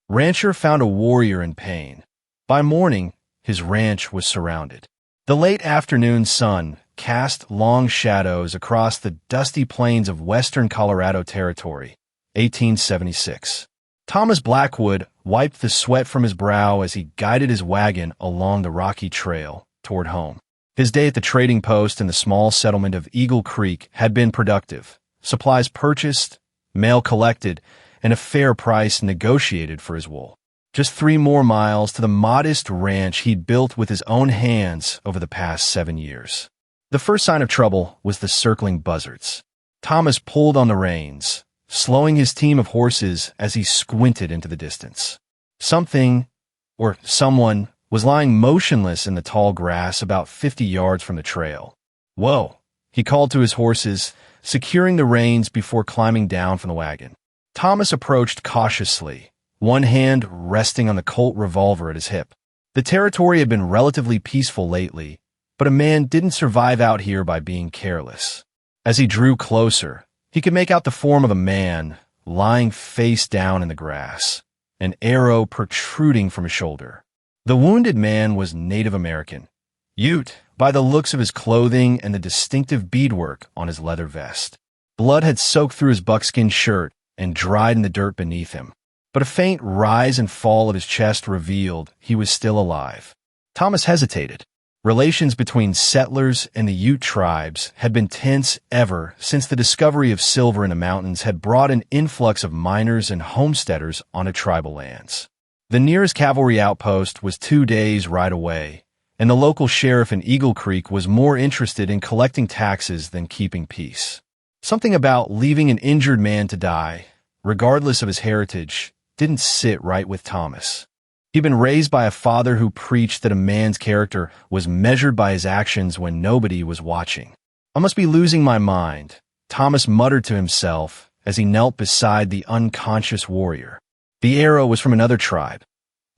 Rancher found a warrior in pain. By morning, his ranch was surrounded. The late afternoon sun cast long shadows across the dusty plains of western Colorado Territory, 1876. Thomas Blackwood wiped the sweat from his brow as he guided his wagon along the rocky trail toward home. His day at the trading post in the small settlement of Eagle Creek had been productive. Supplies purchased, mail collected, and a fair price negotiated for his wool. Just 3 more miles to the modest ranch he'd built with his own hands over the past 7 years. The first sign of trouble was the circling buzzards. Thomas pulled on the reins, slowing his team of horses as he squinted into the distance. Something, or someone, was lying motionless in the tall grass about 50 yards from the trail. "Whoa," he called to his horses, securing the reins before climbing down from the wagon. Thomas approached cautiously, one hand resting on the Colt revolver at his hip. The territory had been relatively peaceful lately, but a man didn't survive out here by being careless. As he drew closer, he could make out the form of a man lying face down in the grass, an arrow protruding from his shoulder. The wounded man was Native American, Ute, by the looks of his clothing and the distinctive beadwork on his leather vest. Blood had soaked through his buckskin shirt and dried in the dirt beneath him, but a faint rise and fall of his chest revealed he was still alive. Thomas hesitated. Relations between settlers and the Ute tribes had been tense ever since the discovery of silver in the mountains had brought an influx of miners and homesteaders onto tribal lands. The nearest cavalry outpost was 2 days' ride away, and the local sheriff in Eagle Creek was more interested in collecting taxes than keeping peace. Something about leaving an injured man to die, regardless of his heritage, didn't sit right with Thomas. He'd been raised by a father who preached that a man's character was measured by his actions when nobody was watching. "I must be losing my mind," Thomas muttered to himself as he knelt beside the unconscious warrior. The arrow was from another tribe,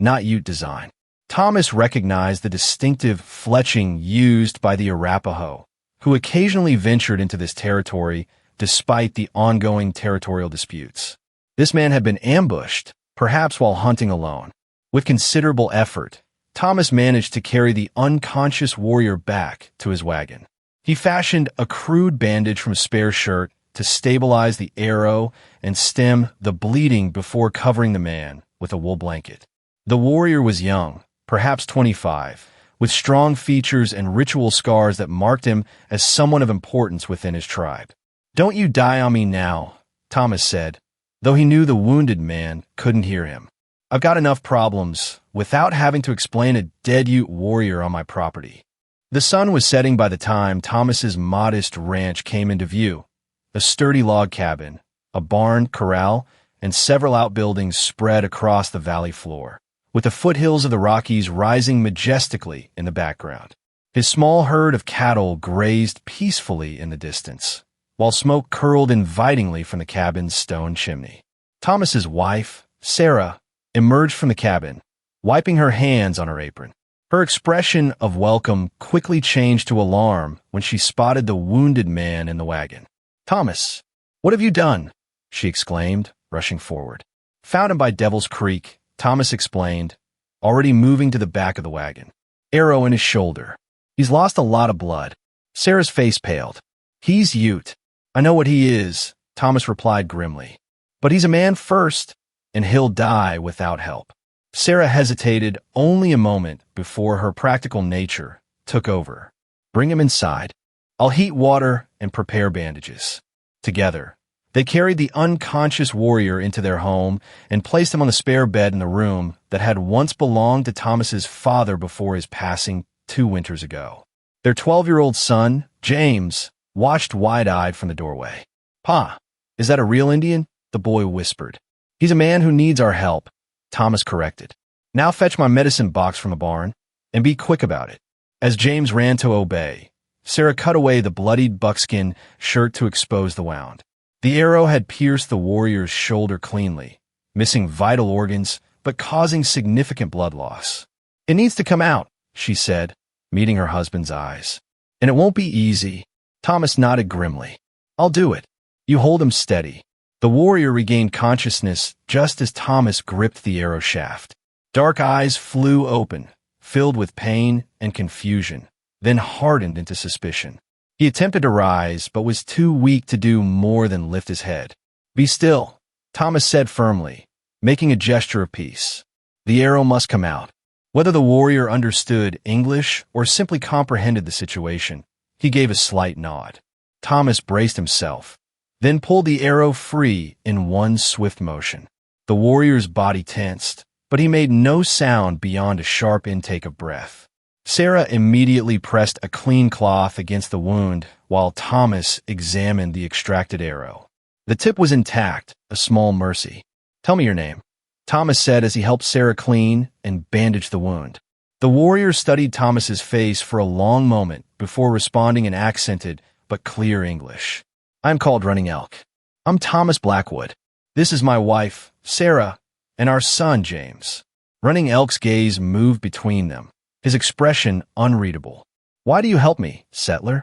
not Ute design. Thomas recognized the distinctive fletching used by the Arapaho, who occasionally ventured into this territory despite the ongoing territorial disputes. This man had been ambushed, perhaps while hunting alone. With considerable effort, Thomas managed to carry the unconscious warrior back to his wagon. He fashioned a crude bandage from a spare shirt to stabilize the arrow and stem the bleeding before covering the man with a wool blanket. The warrior was young, perhaps 25, with strong features and ritual scars that marked him as someone of importance within his tribe. "Don't you die on me now," Thomas said, though he knew the wounded man couldn't hear him. "I've got enough problems without having to explain a dead Ute warrior on my property." The sun was setting by the time Thomas's modest ranch came into view. A sturdy log cabin, a barn, corral, and several outbuildings spread across the valley floor, with the foothills of the Rockies rising majestically in the background. His small herd of cattle grazed peacefully in the distance, while smoke curled invitingly from the cabin's stone chimney. Thomas's wife, Sarah, emerged from the cabin, wiping her hands on her apron. Her expression of welcome quickly changed to alarm when she spotted the wounded man in the wagon. "Thomas, what have you done?" she exclaimed, rushing forward. "Found him by Devil's Creek," Thomas explained, already moving to the back of the wagon. "Arrow in his shoulder. He's lost a lot of blood." Sarah's face paled. "He's Ute. I know what he is," Thomas replied grimly. "But he's a man first, and he'll die without help." Sarah hesitated only a moment before her practical nature took over. "Bring him inside. I'll heat water and prepare bandages." Together, they carried the unconscious warrior into their home and placed him on the spare bed in the room that had once belonged to Thomas's father before his passing 2 winters ago. Their 12-year-old son, James, watched wide-eyed from the doorway. "Pa, is that a real Indian?" the boy whispered. "He's a man who needs our help," Thomas corrected. "Now fetch my medicine box from the barn, and be quick about it." As James ran to obey, Sarah cut away the bloodied buckskin shirt to expose the wound. The arrow had pierced the warrior's shoulder cleanly, missing vital organs, but causing significant blood loss. "It needs to come out," she said, meeting her husband's eyes. "And it won't be easy." Thomas nodded grimly. "I'll do it. You hold him steady." The warrior regained consciousness just as Thomas gripped the arrow shaft. Dark eyes flew open, filled with pain and confusion, then hardened into suspicion. He attempted to rise, but was too weak to do more than lift his head. "Be still," Thomas said firmly, making a gesture of peace. The arrow must come out. Whether the warrior understood English or simply comprehended the situation, he gave a slight nod. Thomas braced himself, then pulled the arrow free in one swift motion. The warrior's body tensed, but he made no sound beyond a sharp intake of breath. Sarah immediately pressed a clean cloth against the wound while Thomas examined the extracted arrow. The tip was intact, a small mercy. "Tell me your name," Thomas said as he helped Sarah clean and bandage the wound. The warrior studied Thomas's face for a long moment before responding in accented but clear English. "I'm called Running Elk. I'm Thomas Blackwood. This is my wife, Sarah, and our son, James." Running Elk's gaze moved between them, his expression unreadable. "Why do you help me, settler?"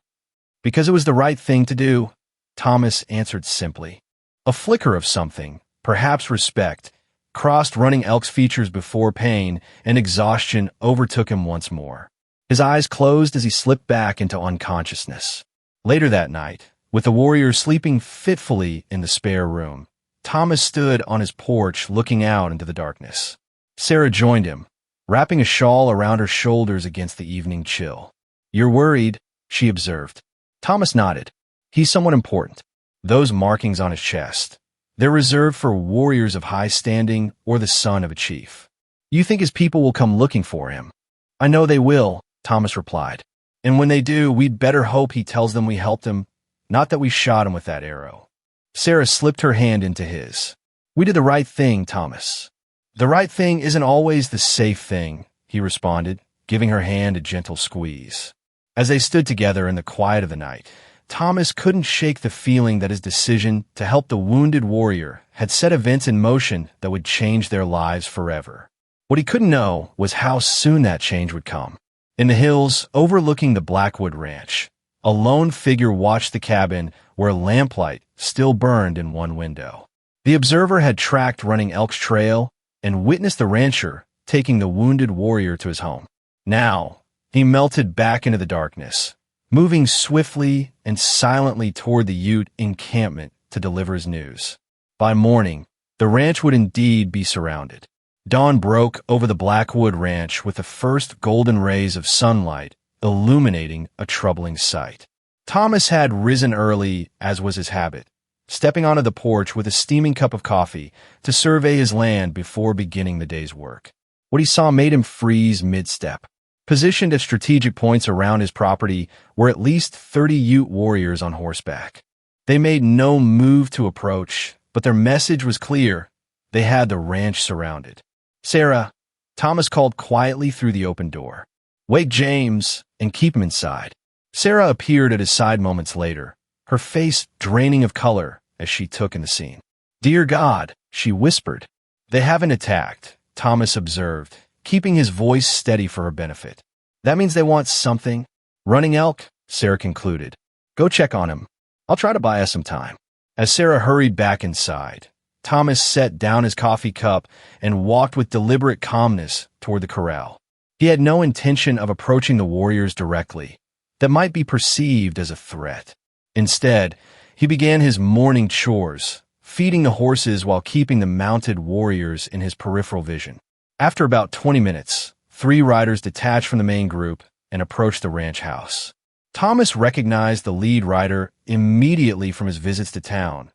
"Because it was the right thing to do," Thomas answered simply. A flicker of something, perhaps respect, crossed Running Elk's features before pain and exhaustion overtook him once more. His eyes closed as he slipped back into unconsciousness. Later that night, with the warrior sleeping fitfully in the spare room, Thomas stood on his porch looking out into the darkness. Sarah joined him, wrapping a shawl around her shoulders against the evening chill. "You're worried," she observed. Thomas nodded. "He's someone important. Those markings on his chest, they're reserved for warriors of high standing or the son of a chief. You think his people will come looking for him?" "I know they will," Thomas replied. "And when they do, we'd better hope he tells them we helped him, not that we shot him with that arrow." Sarah slipped her hand into his. "We did the right thing, Thomas." "The right thing isn't always the safe thing," he responded, giving her hand a gentle squeeze. As they stood together in the quiet of the night, Thomas couldn't shake the feeling that his decision to help the wounded warrior had set events in motion that would change their lives forever. What he couldn't know was how soon that change would come. In the hills overlooking the Blackwood Ranch, a lone figure watched the cabin where lamplight still burned in one window. The observer had tracked Running Elk's trail and witnessed the rancher taking the wounded warrior to his home. Now, he melted back into the darkness, moving swiftly and silently toward the Ute encampment to deliver his news. By morning, the ranch would indeed be surrounded. Dawn broke over the Blackwood Ranch with the first golden rays of sunlight illuminating a troubling sight. Thomas had risen early, as was his habit, stepping onto the porch with a steaming cup of coffee to survey his land before beginning the day's work. What he saw made him freeze mid-step. Positioned at strategic points around his property were at least 30 Ute warriors on horseback. They made no move to approach, but their message was clear. They had the ranch surrounded. "Sarah," Thomas called quietly through the open door. "Wake James and keep him inside." Sarah appeared at his side moments later, her face draining of color as she took in the scene. "Dear God," she whispered. "They haven't attacked," Thomas observed, keeping his voice steady for her benefit. "That means they want something." "Running Elk," Sarah concluded. "Go check on him. I'll try to buy us some time." As Sarah hurried back inside, Thomas set down his coffee cup and walked with deliberate calmness toward the corral. He had no intention of approaching the warriors directly. That might be perceived as a threat. Instead, he began his morning chores, feeding the horses while keeping the mounted warriors in his peripheral vision. After about 20 minutes, 3 riders detached from the main group and approached the ranch house. Thomas recognized the lead rider immediately from his visits to town,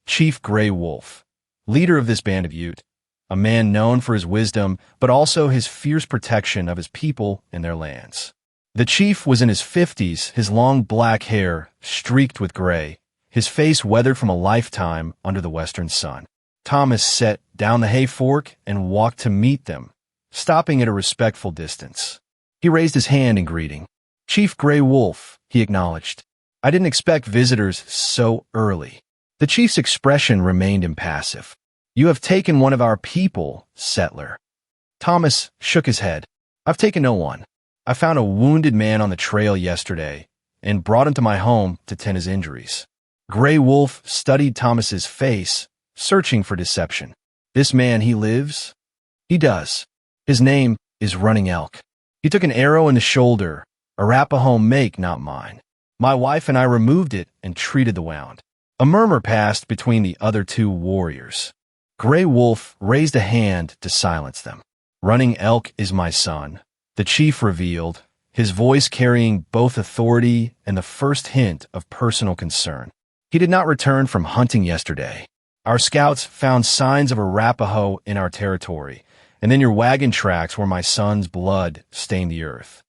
Chief Gray Wolf, leader of this band of Ute, a man known for his wisdom but also his fierce protection of his people and their lands. The chief was in his 50s, his long black hair streaked with gray, his face weathered from a lifetime under the western sun. Thomas set down the hay fork and walked to meet them, stopping at a respectful distance. He raised his hand in greeting. "Chief Gray Wolf," he acknowledged. "I didn't expect visitors so early." The chief's expression remained impassive. "You have taken one of our people, settler." Thomas shook his head. "I've taken no one. I found a wounded man on the trail yesterday and brought him to my home to tend his injuries." Gray Wolf studied Thomas's face, searching for deception. This man, he lives? He does. His name is Running Elk. He took an arrow in the shoulder, Arapaho make, not mine. My wife and I removed it and treated the wound. A murmur passed between the other two warriors. Gray Wolf raised a hand to silence them. Running Elk is my son, the chief revealed, his voice carrying both authority and the first hint of personal concern. He did not return from hunting yesterday. Our scouts found signs of Arapaho in our territory, and then your wagon tracks where my son's blood stained the earth.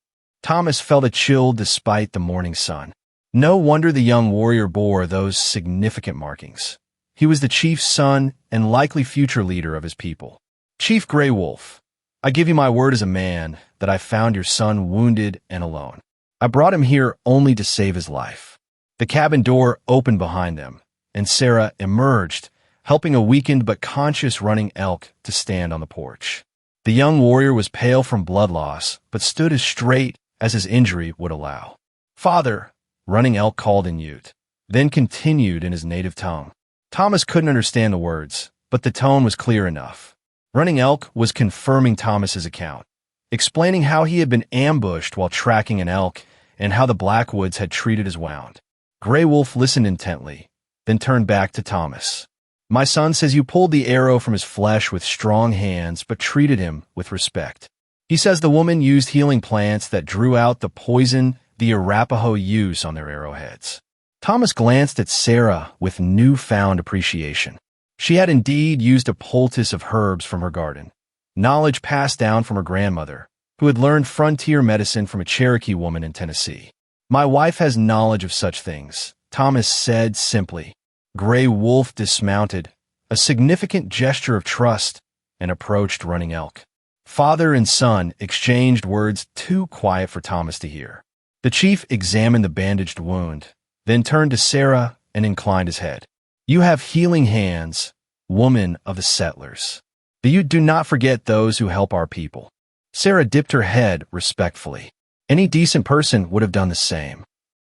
Thomas felt a chill despite the morning sun. No wonder the young warrior bore those significant markings. He was the chief's son and likely future leader of his people. Chief Gray Wolf, I give you my word as a man that I found your son wounded and alone. I brought him here only to save his life. The cabin door opened behind them, and Sarah emerged, helping a weakened but conscious Running Elk to stand on the porch. The young warrior was pale from blood loss, but stood as straight as his injury would allow. Father, Running Elk called in Ute, then continued in his native tongue. Thomas couldn't understand the words, but the tone was clear enough. Running Elk was confirming Thomas's account, explaining how he had been ambushed while tracking an elk and how the Blackwoods had treated his wound. Gray Wolf listened intently, then turned back to Thomas. My son says you pulled the arrow from his flesh with strong hands but treated him with respect. He says the woman used healing plants that drew out the poison the Arapaho use on their arrowheads. Thomas glanced at Sarah with newfound appreciation. She had indeed used a poultice of herbs from her garden, knowledge passed down from her grandmother, who had learned frontier medicine from a Cherokee woman in Tennessee. My wife has knowledge of such things, Thomas said simply. Gray Wolf dismounted, a significant gesture of trust, and approached Running Elk. Father and son exchanged words too quiet for Thomas to hear. The chief examined the bandaged wound, then turned to Sarah and inclined his head. You have healing hands, woman of the settlers. You do not forget those who help our people. Sarah dipped her head respectfully. Any decent person would have done the same.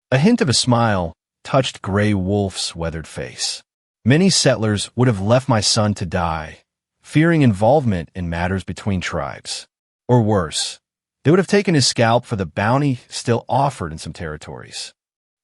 A hint of a smile touched Gray Wolf's weathered face. Many settlers would have left my son to die, fearing involvement in matters between tribes. Or worse, they would have taken his scalp for the bounty still offered in some territories.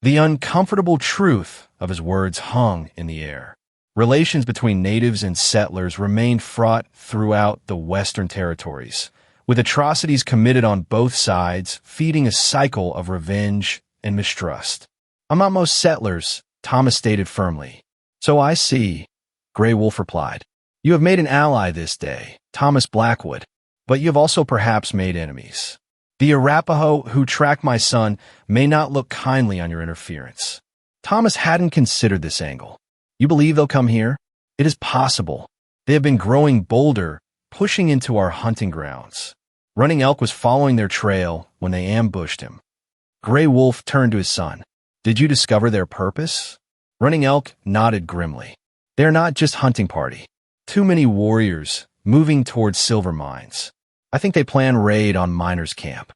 The uncomfortable truth of his words hung in the air. Relations between natives and settlers remained fraught throughout the Western territories, with atrocities committed on both sides, feeding a cycle of revenge and mistrust. I'm not most settlers, Thomas stated firmly. So I see, Gray Wolf replied. You have made an ally this day, Thomas Blackwood, but you have also perhaps made enemies. The Arapaho who tracked my son may not look kindly on your interference. Thomas hadn't considered this angle. You believe they'll come here? It is possible. They have been growing bolder, pushing into our hunting grounds. Running Elk was following their trail when they ambushed him. Gray Wolf turned to his son. Did you discover their purpose? Running Elk nodded grimly. They are not just hunting party. Too many warriors moving towards silver mines. I think they plan raid on miners' camp.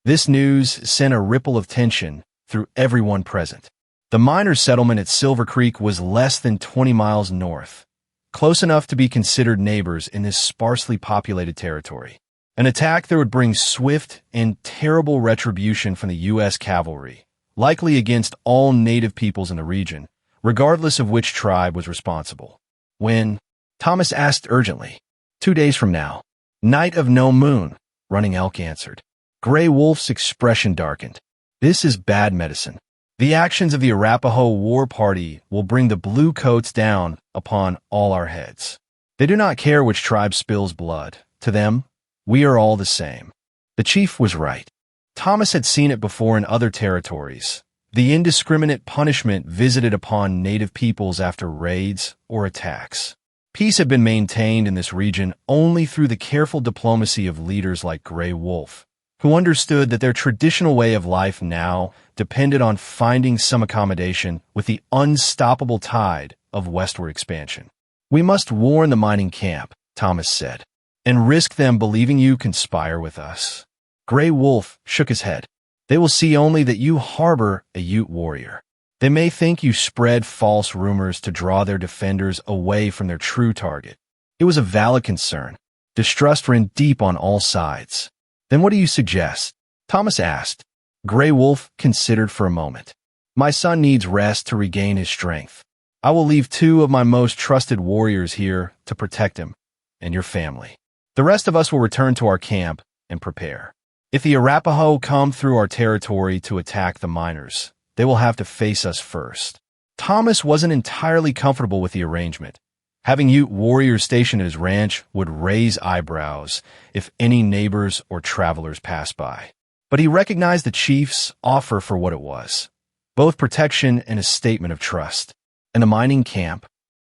This news sent a ripple of tension through everyone present. The miners' settlement at Silver Creek was less than 20 miles north, close enough to be considered neighbors in this sparsely populated territory. An attack that would bring swift and terrible retribution from the U.S. cavalry, likely against all native peoples in the region, regardless of which tribe was responsible. When? Thomas asked urgently. 2 days from now. Night of no moon, Running Elk answered. Gray Wolf's expression darkened. This is bad medicine. The actions of the Arapaho war party will bring the blue coats down upon all our heads. They do not care which tribe spills blood. To them, we are all the same. The chief was right. Thomas had seen it before in other territories. The indiscriminate punishment visited upon native peoples after raids or attacks. Peace had been maintained in this region only through the careful diplomacy of leaders like Gray Wolf, who understood that their traditional way of life now depended on finding some accommodation with the unstoppable tide of westward expansion. We must warn the mining camp, Thomas said, and risk them believing you conspire with us. Gray Wolf shook his head. They will see only that you harbor a Ute warrior. They may think you spread false rumors to draw their defenders away from their true target. It was a valid concern. Distrust ran deep on all sides. Then what do you suggest? Thomas asked. Grey Wolf considered for a moment. My son needs rest to regain his strength. I will leave 2 of my most trusted warriors here to protect him and your family. The rest of us will return to our camp and prepare. If the Arapaho come through our territory to attack the miners, they will have to face us first. Thomas wasn't entirely comfortable with the arrangement. Having Ute warriors stationed at his ranch would raise eyebrows if any neighbors or travelers passed by. But he recognized the chief's offer for what it was, both protection and a statement of trust. In the mining camp,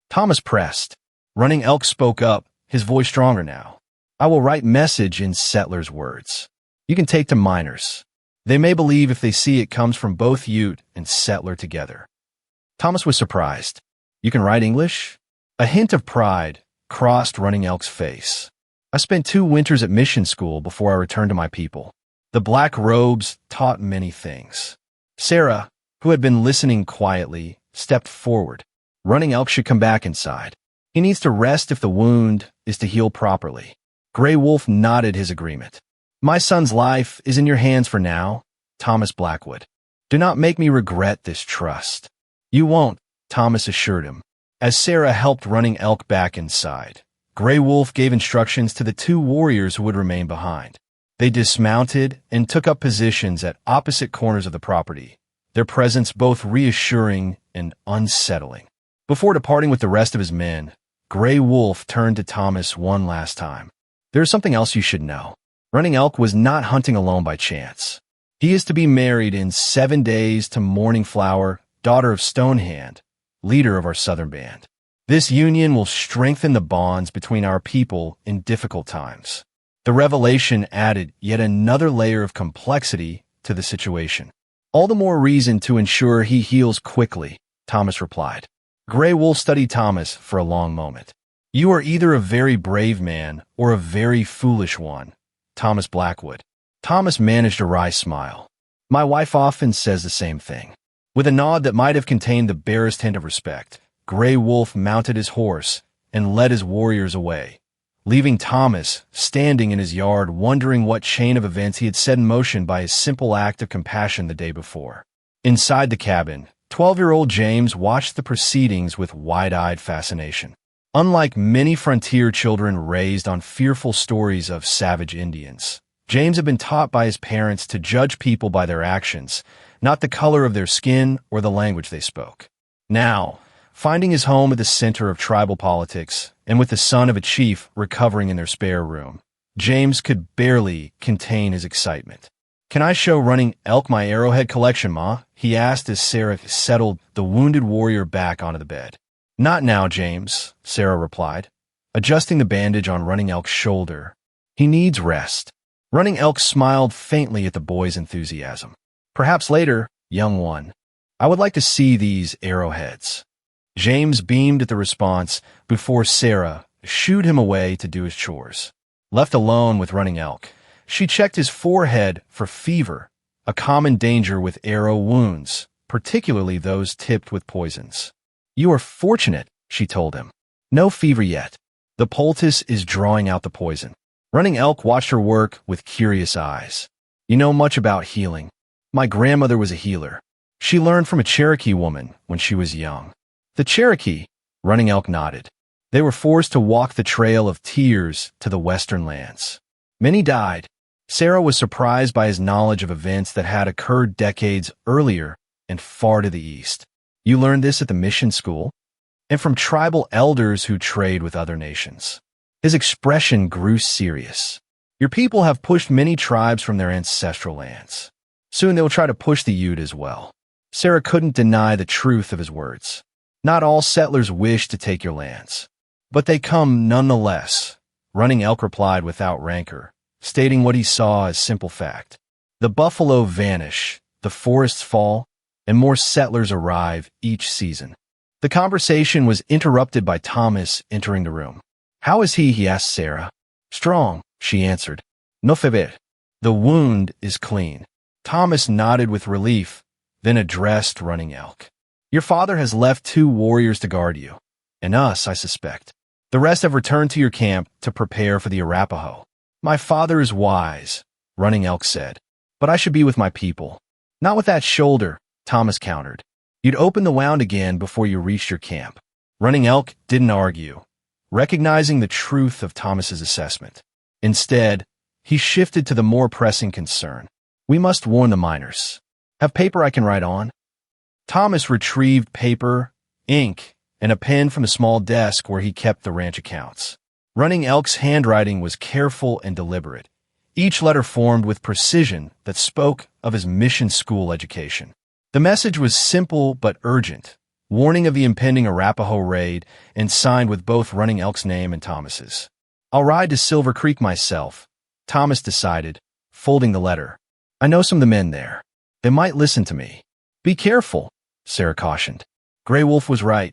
Thomas pressed. Running Elk spoke up, his voice stronger now. I will write message in settlers' words. You can take to miners. They may believe if they see it comes from both Ute and settler together. Thomas was surprised. You can write English? A hint of pride crossed Running Elk's face. I spent 2 winters at mission school before I returned to my people. The black robes taught many things. Sarah, who had been listening quietly, stepped forward. Running Elk should come back inside. He needs to rest if the wound is to heal properly. Grey Wolf nodded his agreement. My son's life is in your hands for now, Thomas Blackwood. Do not make me regret this trust. You won't, Thomas assured him. As Sarah helped Running Elk back inside, Grey Wolf gave instructions to the 2 warriors who would remain behind. They dismounted and took up positions at opposite corners of the property, their presence both reassuring and unsettling. Before departing with the rest of his men, Grey Wolf turned to Thomas one last time. There is something else you should know. Running Elk was not hunting alone by chance. He is to be married in 7 days to Morning Flower, daughter of Stonehand, leader of our southern band. This union will strengthen the bonds between our people in difficult times. The revelation added yet another layer of complexity to the situation. All the more reason to ensure he heals quickly, Thomas replied. Grey Wolf studied Thomas for a long moment. You are either a very brave man or a very foolish one, Thomas Blackwood. Thomas managed a wry smile. My wife often says the same thing. With a nod that might have contained the barest hint of respect, Grey Wolf mounted his horse and led his warriors away, leaving Thomas standing in his yard wondering what chain of events he had set in motion by his simple act of compassion the day before. Inside the cabin, 12-year-old James watched the proceedings with wide-eyed fascination. Unlike many frontier children raised on fearful stories of savage Indians, James had been taught by his parents to judge people by their actions, not the color of their skin or the language they spoke. Now, finding his home at the center of tribal politics, and with the son of a chief recovering in their spare room, James could barely contain his excitement. Can I show Running Elk my arrowhead collection, Ma? He asked as Sarah settled the wounded warrior back onto the bed. Not now, James, Sarah replied, adjusting the bandage on Running Elk's shoulder. He needs rest. Running Elk smiled faintly at the boy's enthusiasm. Perhaps later, young one. I would like to see these arrowheads. James beamed at the response before Sarah shooed him away to do his chores. Left alone with Running Elk, she checked his forehead for fever, a common danger with arrow wounds, particularly those tipped with poisons. You are fortunate, she told him. No fever yet. The poultice is drawing out the poison. Running Elk watched her work with curious eyes. You know much about healing. My grandmother was a healer. She learned from a Cherokee woman when she was young. The Cherokee, Running Elk nodded. They were forced to walk the trail of tears to the western lands. Many died. Sarah was surprised by his knowledge of events that had occurred decades earlier and far to the east. You learned this at the mission school? And from tribal elders who trade with other nations. His expression grew serious. Your people have pushed many tribes from their ancestral lands. Soon they will try to push the Ute as well. Sarah couldn't deny the truth of his words. Not all settlers wish to take your lands. But they come nonetheless, Running Elk replied without rancor, stating what he saw as simple fact. The buffalo vanish, the forests fall, and more settlers arrive each season. The conversation was interrupted by Thomas entering the room. How is he asked Sarah. Strong, she answered. No fever. The wound is clean. Thomas nodded with relief, then addressed Running Elk. Your father has left 2 warriors to guard you, and us, I suspect. The rest have returned to your camp to prepare for the Arapaho. My father is wise, Running Elk said, but I should be with my people. Not with that shoulder, Thomas countered. You'd open the wound again before you reached your camp. Running Elk didn't argue, recognizing the truth of Thomas's assessment. Instead, he shifted to the more pressing concern. We must warn the miners. Have paper I can write on? Thomas retrieved paper, ink, and a pen from the small desk where he kept the ranch accounts. Running Elk's handwriting was careful and deliberate, each letter formed with precision that spoke of his mission school education. The message was simple but urgent, warning of the impending Arapaho raid and signed with both Running Elk's name and Thomas's. I'll ride to Silver Creek myself, Thomas decided, folding the letter. I know some of the men there. They might listen to me. Be careful, Sarah cautioned. Grey Wolf was right.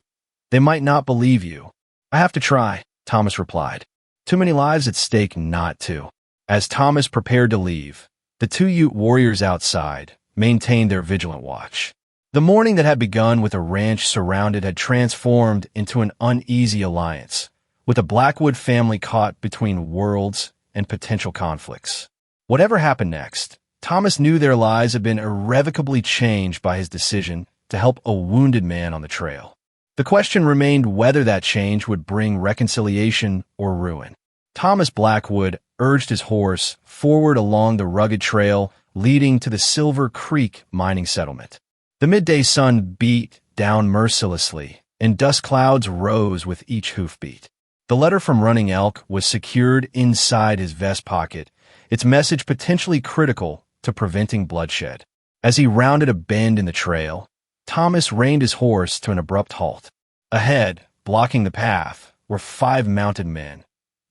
They might not believe you. I have to try, Thomas replied. Too many lives at stake not to. As Thomas prepared to leave, the 2 Ute warriors outside maintained their vigilant watch. The morning that had begun with a ranch surrounded had transformed into an uneasy alliance, with the Blackwood family caught between worlds and potential conflicts. Whatever happened next, Thomas knew their lives had been irrevocably changed by his decision to help a wounded man on the trail. The question remained whether that change would bring reconciliation or ruin. Thomas Blackwood urged his horse forward along the rugged trail leading to the Silver Creek mining settlement. The midday sun beat down mercilessly, and dust clouds rose with each hoofbeat. The letter from Running Elk was secured inside his vest pocket, its message potentially critical to preventing bloodshed. As he rounded a bend in the trail, Thomas reined his horse to an abrupt halt. Ahead, blocking the path, were 5 mounted men.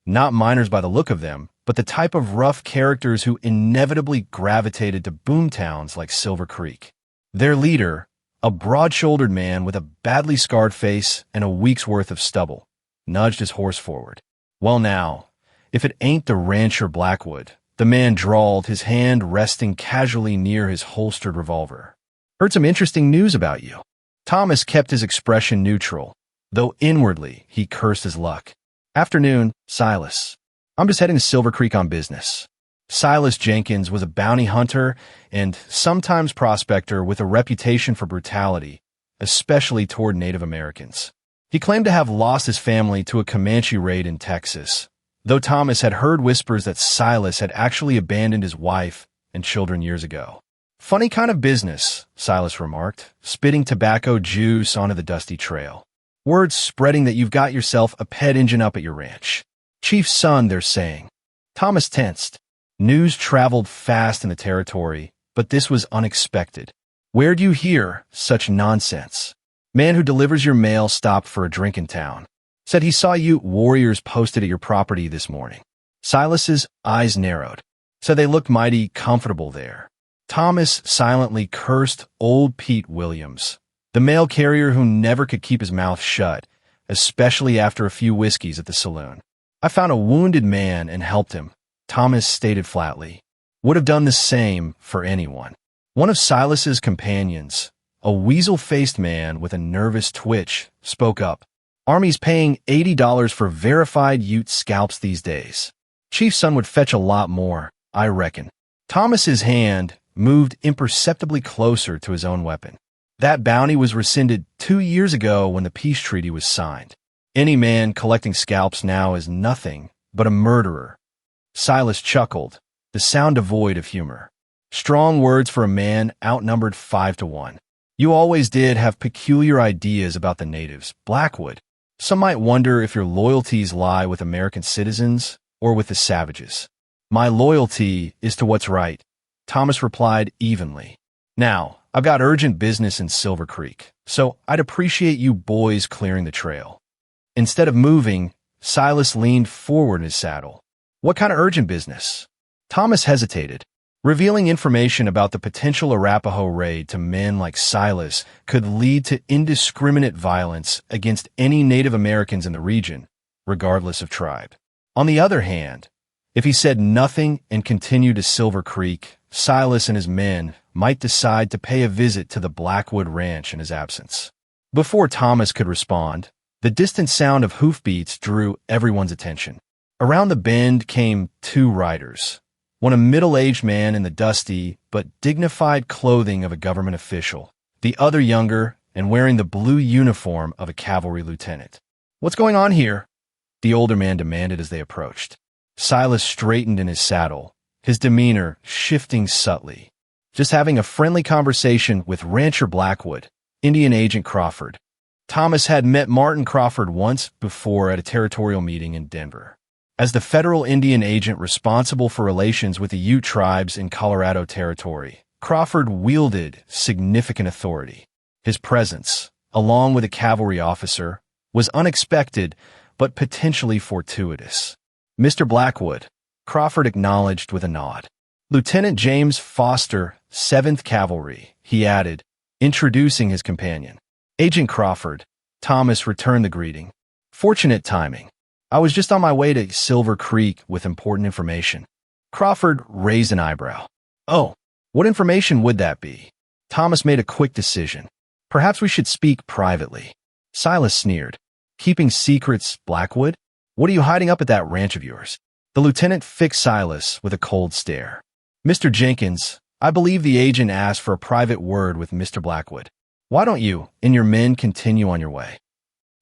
Not miners by the look of them, but the type of rough characters who inevitably gravitated to boomtowns like Silver Creek. Their leader, a broad-shouldered man with a badly scarred face and a week's worth of stubble, nudged his horse forward. Well now, if it ain't the rancher Blackwood, the man drawled, his hand resting casually near his holstered revolver. Heard some interesting news about you. Thomas kept his expression neutral, though inwardly he cursed his luck. Afternoon, Silas. I'm just heading to Silver Creek on business. Silas Jenkins was a bounty hunter and sometimes prospector with a reputation for brutality, especially toward Native Americans. He claimed to have lost his family to a Comanche raid in Texas, though Thomas had heard whispers that Silas had actually abandoned his wife and children years ago. Funny kind of business, Silas remarked, spitting tobacco juice onto the dusty trail. Word's spreading that you've got yourself a pet engine up at your ranch. Chief's son, they're saying. Thomas tensed. News traveled fast in the territory, but this was unexpected. Where'd you hear such nonsense? Man who delivers your mail stopped for a drink in town. Said he saw you warriors posted at your property this morning. Silas's eyes narrowed. Said they looked mighty comfortable there. Thomas silently cursed old Pete Williams, the mail carrier who never could keep his mouth shut, especially after a few whiskeys at the saloon. I found a wounded man and helped him, Thomas stated flatly. Would have done the same for anyone. One of Silas's companions, a weasel-faced man with a nervous twitch, spoke up. Army's paying $80 for verified Ute scalps these days. Chief's son would fetch a lot more, I reckon. Thomas's hand moved imperceptibly closer to his own weapon. That bounty was rescinded 2 years ago when the peace treaty was signed. Any man collecting scalps now is nothing but a murderer. Silas chuckled, the sound devoid of humor. Strong words for a man outnumbered 5-1. You always did have peculiar ideas about the natives, Blackwood. Some might wonder if your loyalties lie with American citizens or with the savages. My loyalty is to what's right, Thomas replied evenly. Now, I've got urgent business in Silver Creek, so I'd appreciate you boys clearing the trail. Instead of moving, Silas leaned forward in his saddle. What kind of urgent business? Thomas hesitated. Revealing information about the potential Arapaho raid to men like Silas could lead to indiscriminate violence against any Native Americans in the region, regardless of tribe. On the other hand, if he said nothing and continued to Silver Creek, Silas and his men might decide to pay a visit to the Blackwood Ranch in his absence. Before Thomas could respond, the distant sound of hoofbeats drew everyone's attention. Around the bend came two riders, one a middle-aged man in the dusty but dignified clothing of a government official, the other younger and wearing the blue uniform of a cavalry lieutenant. "What's going on here?" the older man demanded as they approached. Silas straightened in his saddle, his demeanor shifting subtly. "Just having a friendly conversation with Rancher Blackwood, Indian Agent Crawford." Thomas had met Martin Crawford once before at a territorial meeting in Denver. As the federal Indian agent responsible for relations with the Ute tribes in Colorado Territory, Crawford wielded significant authority. His presence, along with a cavalry officer, was unexpected but potentially fortuitous. "Mr. Blackwood," Crawford acknowledged with a nod. "Lieutenant James Foster, 7th Cavalry," he added, introducing his companion. "Agent Crawford," Thomas returned the greeting. "Fortunate timing. I was just on my way to Silver Creek with important information." Crawford raised an eyebrow. "Oh, what information would that be?" Thomas made a quick decision. "Perhaps we should speak privately." Silas sneered. "Keeping secrets, Blackwood? What are you hiding up at that ranch of yours?" The lieutenant fixed Silas with a cold stare. "Mr. Jenkins, I believe the agent asked for a private word with Mr. Blackwood. Why don't you and your men continue on your way?"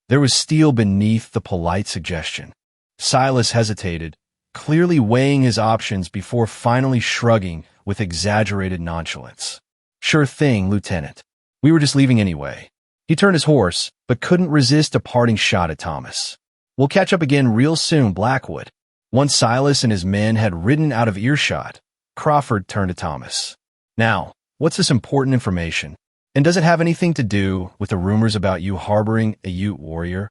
There was steel beneath the polite suggestion. Silas hesitated, clearly weighing his options before finally shrugging with exaggerated nonchalance. "Sure thing, Lieutenant. We were just leaving anyway." He turned his horse, but couldn't resist a parting shot at Thomas. "We'll catch up again real soon, Blackwood." Once Silas and his men had ridden out of earshot, Crawford turned to Thomas. "Now, what's this important information? And does it have anything to do with the rumors about you harboring a Ute warrior?"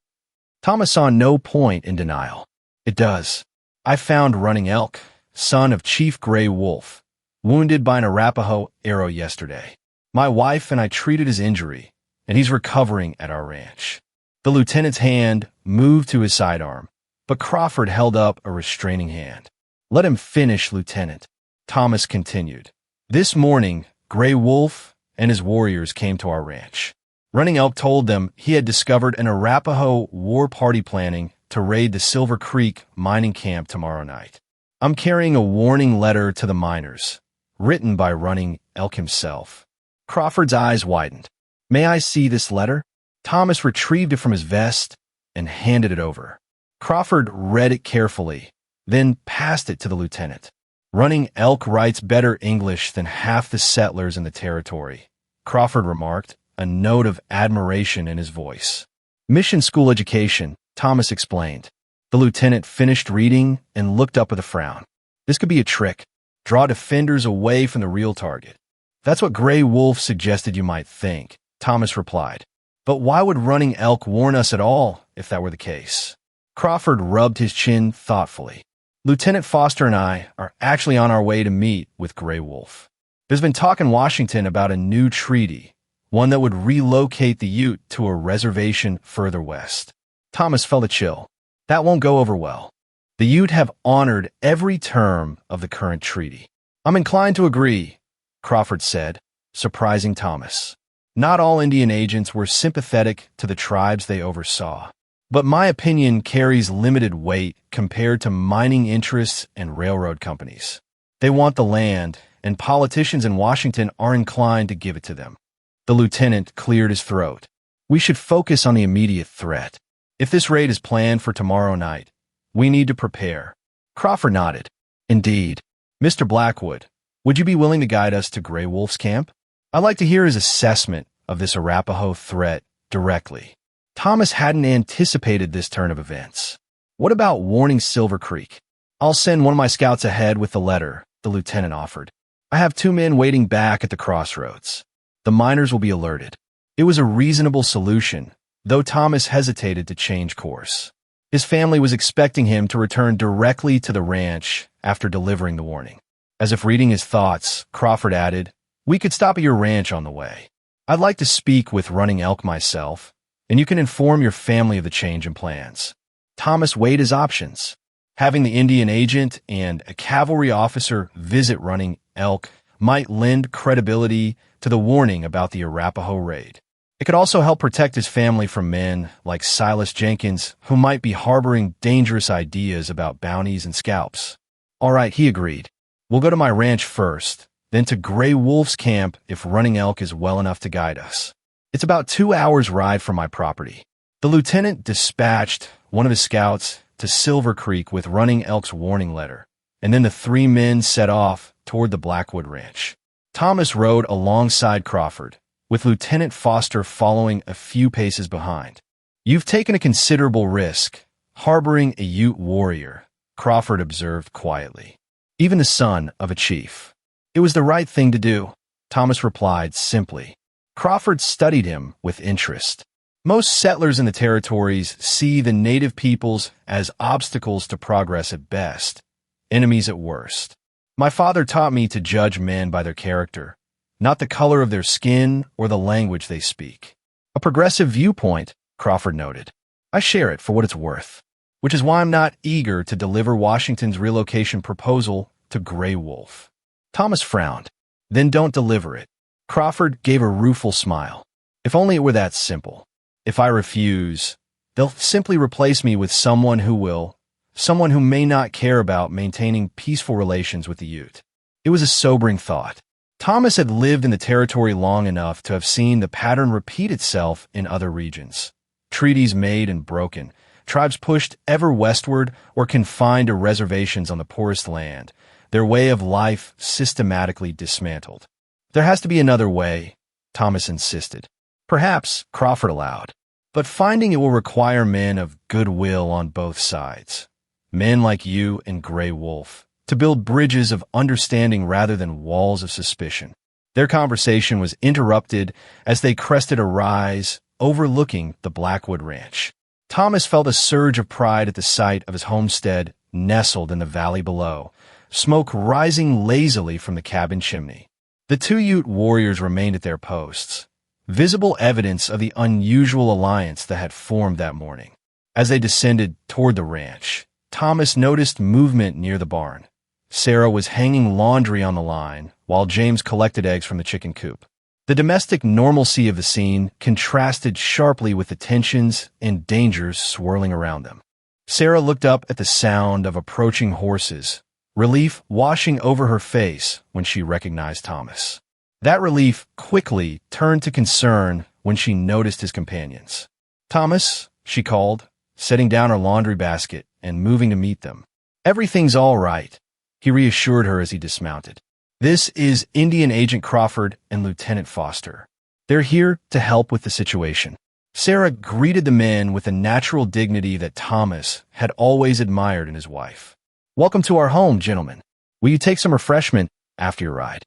Thomas saw no point in denial. "It does. I found Running Elk, son of Chief Gray Wolf, wounded by an Arapaho arrow yesterday. My wife and I treated his injury, and he's recovering at our ranch." The lieutenant's hand moved to his sidearm, but Crawford held up a restraining hand. "Let him finish, Lieutenant," Thomas continued. "This morning, Gray Wolf and his warriors came to our ranch. Running Elk told them he had discovered an Arapaho war party planning to raid the Silver Creek mining camp tomorrow night. I'm carrying a warning letter to the miners, written by Running Elk himself." Crawford's eyes widened. "May I see this letter?" Thomas retrieved it from his vest and handed it over. Crawford read it carefully, then passed it to the lieutenant. "Running Elk writes better English than half the settlers in the territory," Crawford remarked, a note of admiration in his voice. "Mission school education," Thomas explained. The lieutenant finished reading and looked up with a frown. "This could be a trick. Draw defenders away from the real target." "That's what Gray Wolf suggested you might think," Thomas replied. "But why would Running Elk warn us at all if that were the case?" Crawford rubbed his chin thoughtfully. "Lieutenant Foster and I are actually on our way to meet with Gray Wolf. There's been talk in Washington about a new treaty, one that would relocate the Ute to a reservation further west." Thomas felt a chill. "That won't go over well. The Ute have honored every term of the current treaty." "I'm inclined to agree," Crawford said, surprising Thomas. Not all Indian agents were sympathetic to the tribes they oversaw. "But my opinion carries limited weight compared to mining interests and railroad companies. They want the land, and politicians in Washington are inclined to give it to them." The lieutenant cleared his throat. "We should focus on the immediate threat. If this raid is planned for tomorrow night, we need to prepare." Crawford nodded. "Indeed. Mr. Blackwood, would you be willing to guide us to Gray Wolf's camp? I'd like to hear his assessment of this Arapaho threat directly." Thomas hadn't anticipated this turn of events. "What about warning Silver Creek?" "I'll send one of my scouts ahead with the letter," the lieutenant offered. "I have 2 men waiting back at the crossroads. The miners will be alerted." It was a reasonable solution, though Thomas hesitated to change course. His family was expecting him to return directly to the ranch after delivering the warning. As if reading his thoughts, Crawford added, "We could stop at your ranch on the way. I'd like to speak with Running Elk myself, and you can inform your family of the change in plans." Thomas weighed his options. Having the Indian agent and a cavalry officer visit Running Elk might lend credibility to the warning about the Arapaho raid. It could also help protect his family from men like Silas Jenkins, who might be harboring dangerous ideas about bounties and scalps. All right, he agreed. We'll go to my ranch first, then to Gray Wolf's camp if Running Elk is well enough to guide us. It's about 2 hours' ride from my property. The lieutenant dispatched one of his scouts to Silver Creek with Running Elk's warning letter, and then the 3 men set off toward the Blackwood Ranch. Thomas rode alongside Crawford, with Lieutenant Foster following a few paces behind. You've taken a considerable risk, harboring a Ute warrior, Crawford observed quietly. Even the son of a chief. It was the right thing to do, Thomas replied simply. Crawford studied him with interest. Most settlers in the territories see the native peoples as obstacles to progress at best, enemies at worst. My father taught me to judge men by their character, not the color of their skin or the language they speak. A progressive viewpoint, Crawford noted. I share it for what it's worth, which is why I'm not eager to deliver Washington's relocation proposal to Gray Wolf. Thomas frowned. Then don't deliver it. Crawford gave a rueful smile. If only it were that simple. If I refuse, they'll simply replace me with someone who may not care about maintaining peaceful relations with the Ute. It was a sobering thought. Thomas had lived in the territory long enough to have seen the pattern repeat itself in other regions. Treaties made and broken, tribes pushed ever westward or confined to reservations on the poorest land, their way of life systematically dismantled. There has to be another way, Thomas insisted. Perhaps, Crawford allowed. But finding it will require men of goodwill on both sides. Men like you and Gray Wolf, to build bridges of understanding rather than walls of suspicion. Their conversation was interrupted as they crested a rise overlooking the Blackwood Ranch. Thomas felt a surge of pride at the sight of his homestead nestled in the valley below, smoke rising lazily from the cabin chimney. The 2 Ute warriors remained at their posts, visible evidence of the unusual alliance that had formed that morning. As they descended toward the ranch, Thomas noticed movement near the barn. Sarah was hanging laundry on the line, while James collected eggs from the chicken coop. The domestic normalcy of the scene contrasted sharply with the tensions and dangers swirling around them. Sarah looked up at the sound of approaching horses, relief washing over her face when she recognized Thomas. That relief quickly turned to concern when she noticed his companions. "Thomas," she called, setting down her laundry basket and moving to meet them. "Everything's all right," he reassured her as he dismounted. "This is Indian Agent Crawford and Lieutenant Foster. They're here to help with the situation." Sarah greeted the men with the natural dignity that Thomas had always admired in his wife. "Welcome to our home, gentlemen. Will you take some refreshment after your ride?"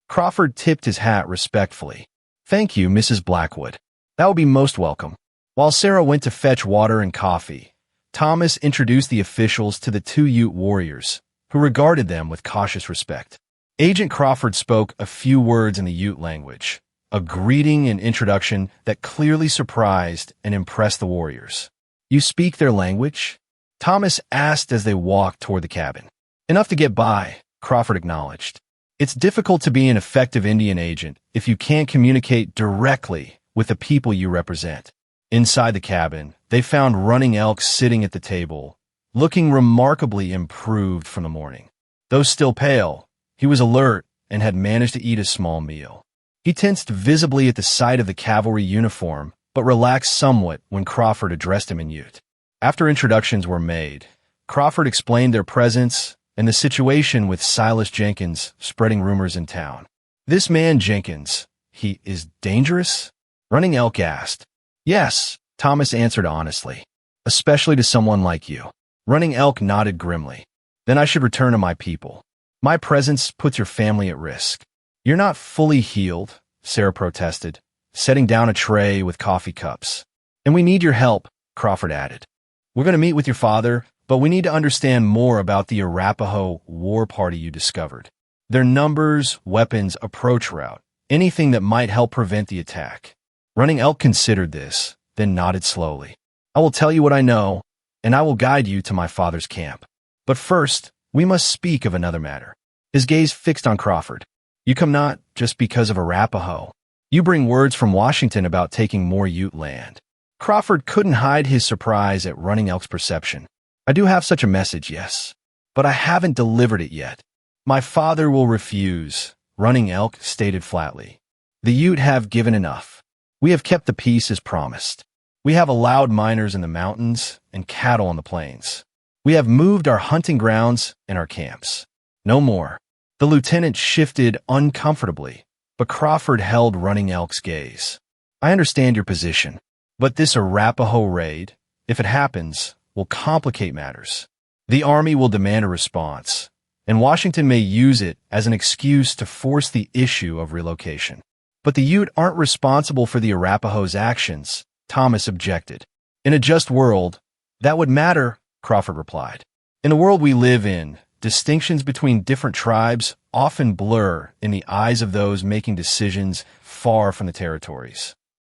Crawford tipped his hat respectfully. "Thank you, Mrs. Blackwood. That will be most welcome." While Sarah went to fetch water and coffee, Thomas introduced the officials to the 2 Ute warriors, who regarded them with cautious respect. Agent Crawford spoke a few words in the Ute language, a greeting and introduction that clearly surprised and impressed the warriors. "You speak their language?" Thomas asked as they walked toward the cabin. "Enough to get by," Crawford acknowledged. "It's difficult to be an effective Indian agent if you can't communicate directly with the people you represent." Inside the cabin, they found Running Elk sitting at the table, looking remarkably improved from the morning. Though still pale, he was alert and had managed to eat a small meal. He tensed visibly at the sight of the cavalry uniform, but relaxed somewhat when Crawford addressed him in Ute. After introductions were made, Crawford explained their presence and the situation with Silas Jenkins spreading rumors in town. "This man Jenkins, he is dangerous?" Running Elk asked. "Yes," Thomas answered honestly, "especially to someone like you." Running Elk nodded grimly. "Then I should return to my people. My presence puts your family at risk." "You're not fully healed," Sarah protested, setting down a tray with coffee cups. "And we need your help," Crawford added. "We're going to meet with your father, but we need to understand more about the Arapaho war party you discovered. Their numbers, weapons, approach route, anything that might help prevent the attack." Running Elk considered this, then nodded slowly. "I will tell you what I know, and I will guide you to my father's camp. But first, we must speak of another matter." His gaze fixed on Crawford. "You come not just because of Arapaho. You bring words from Washington about taking more Ute land. Crawford couldn't hide his surprise at Running Elk's perception. I do have such a message, yes, but I haven't delivered it yet. My father will refuse, Running Elk stated flatly. The Ute have given enough. We have kept the peace as promised. We have allowed miners in the mountains and cattle on the plains. We have moved our hunting grounds and our camps. No more. The lieutenant shifted uncomfortably, but Crawford held Running Elk's gaze. I understand your position, but this Arapaho raid, if it happens, will complicate matters. The Army will demand a response, and Washington may use it as an excuse to force the issue of relocation. But the Ute aren't responsible for the Arapaho's actions, Thomas objected. In a just world, that would matter, Crawford replied. In the world we live in, distinctions between different tribes often blur in the eyes of those making decisions far from the territories.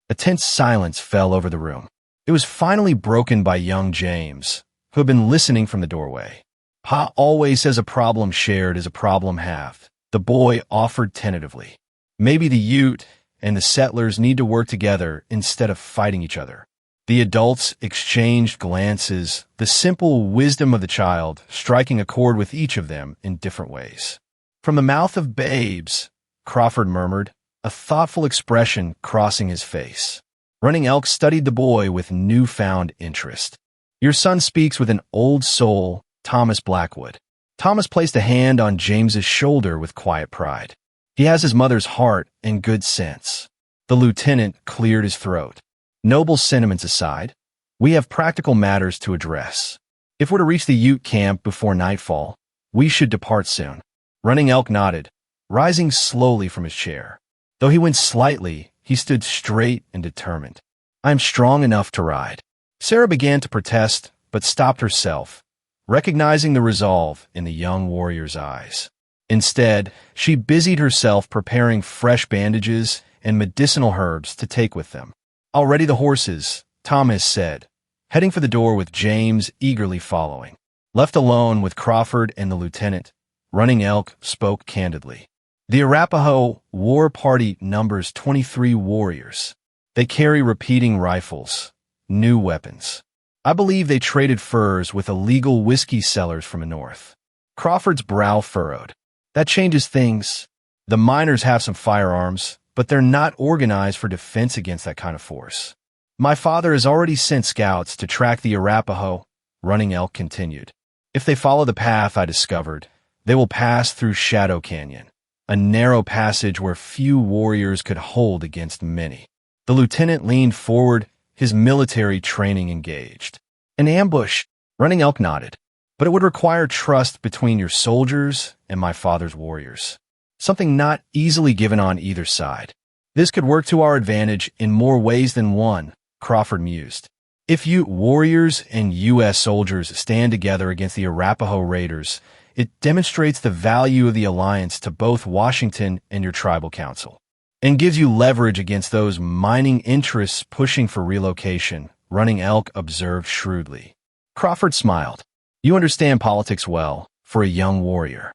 A tense silence fell over the room. It was finally broken by young James, who had been listening from the doorway. Pa always says a problem shared is a problem halved, the boy offered tentatively. Maybe the Ute and the settlers need to work together instead of fighting each other. The adults exchanged glances, the simple wisdom of the child striking a chord with each of them in different ways. From the mouth of babes, Crawford murmured, a thoughtful expression crossing his face. Running Elk studied the boy with newfound interest. Your son speaks with an old soul, Thomas Blackwood. Thomas placed a hand on James's shoulder with quiet pride. He has his mother's heart and good sense. The lieutenant cleared his throat. Noble sentiments aside, we have practical matters to address. If we're to reach the Ute camp before nightfall, we should depart soon. Running Elk nodded, rising slowly from his chair. Though he went slightly, he stood straight and determined. I am strong enough to ride. Sarah began to protest, but stopped herself, recognizing the resolve in the young warrior's eyes. Instead, she busied herself preparing fresh bandages and medicinal herbs to take with them. I'll ready the horses, Thomas said, heading for the door with James eagerly following. Left alone with Crawford and the lieutenant, Running Elk spoke candidly. The Arapaho war party numbers 23 warriors. They carry repeating rifles, new weapons. I believe they traded furs with illegal whiskey sellers from the north. Crawford's brow furrowed. That changes things. The miners have some firearms, but they're not organized for defense against that kind of force. My father has already sent scouts to track the Arapaho, Running Elk continued. If they follow the path I discovered, they will pass through Shadow Canyon, a narrow passage where few warriors could hold against many. The lieutenant leaned forward, his military training engaged. An ambush, Running Elk nodded. But it would require trust between your soldiers and my father's warriors. Something not easily given on either side. This could work to our advantage in more ways than one, Crawford mused. If Ute warriors and U.S. soldiers stand together against the Arapaho raiders, it demonstrates the value of the alliance to both Washington and your tribal council, and gives you leverage against those mining interests pushing for relocation, Running Elk observed shrewdly. Crawford smiled. You understand politics well, for a young warrior.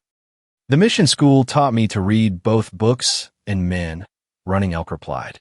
The mission school taught me to read both books and men, Running Elk replied.